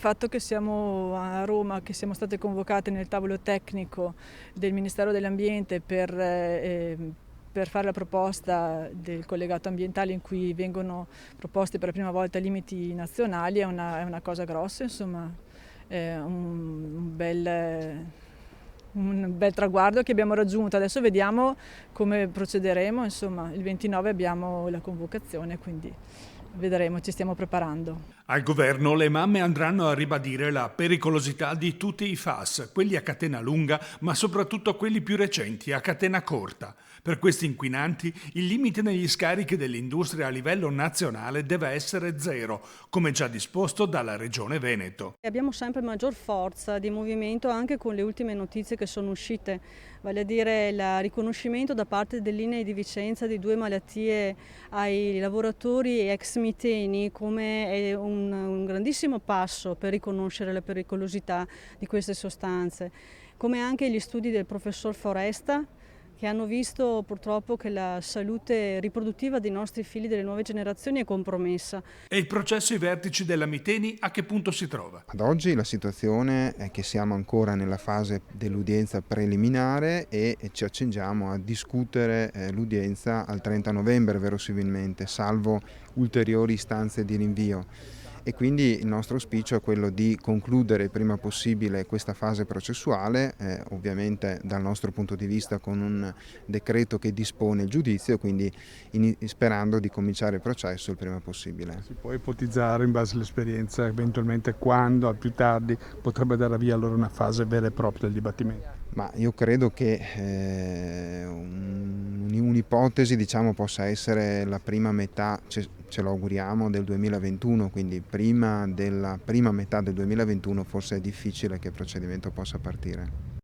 Il fatto che siamo a Roma, che siamo state convocate nel tavolo tecnico del Ministero dell'Ambiente per fare la proposta del collegato ambientale in cui vengono proposti per la prima volta limiti nazionali è una cosa grossa, insomma, è un bel traguardo che abbiamo raggiunto. Adesso vediamo come procederemo, insomma, il 29 abbiamo la convocazione, quindi vedremo, ci stiamo preparando. Al governo le mamme andranno a ribadire la pericolosità di tutti i FAS, quelli a catena lunga, ma soprattutto quelli più recenti a catena corta. Per questi inquinanti il limite negli scarichi dell'industria a livello nazionale deve essere zero, come già disposto dalla Regione Veneto. Abbiamo sempre maggior forza di movimento anche con le ultime notizie che sono uscite, vale a dire il riconoscimento da parte dell'INAIL di Vicenza di 2 malattie ai lavoratori ex miteni come è un grandissimo passo per riconoscere la pericolosità di queste sostanze, come anche gli studi del professor Foresta che hanno visto purtroppo che la salute riproduttiva dei nostri figli delle nuove generazioni è compromessa. E il processo ai vertici della Miteni a che punto si trova? Ad oggi la situazione è che siamo ancora nella fase dell'udienza preliminare e ci accingiamo a discutere l'udienza al 30 novembre verosimilmente, salvo ulteriori istanze di rinvio. E quindi il nostro auspicio è quello di concludere il prima possibile questa fase processuale, ovviamente dal nostro punto di vista con un decreto che dispone il giudizio, quindi sperando di cominciare il processo il prima possibile. Si può ipotizzare in base all'esperienza eventualmente quando, al più tardi, potrebbe dare via allora una fase vera e propria del dibattimento? Ma io credo che un'ipotesi possa essere la prima metà, ce lo auguriamo, del 2021, quindi prima della prima metà del 2021 forse è difficile che il procedimento possa partire.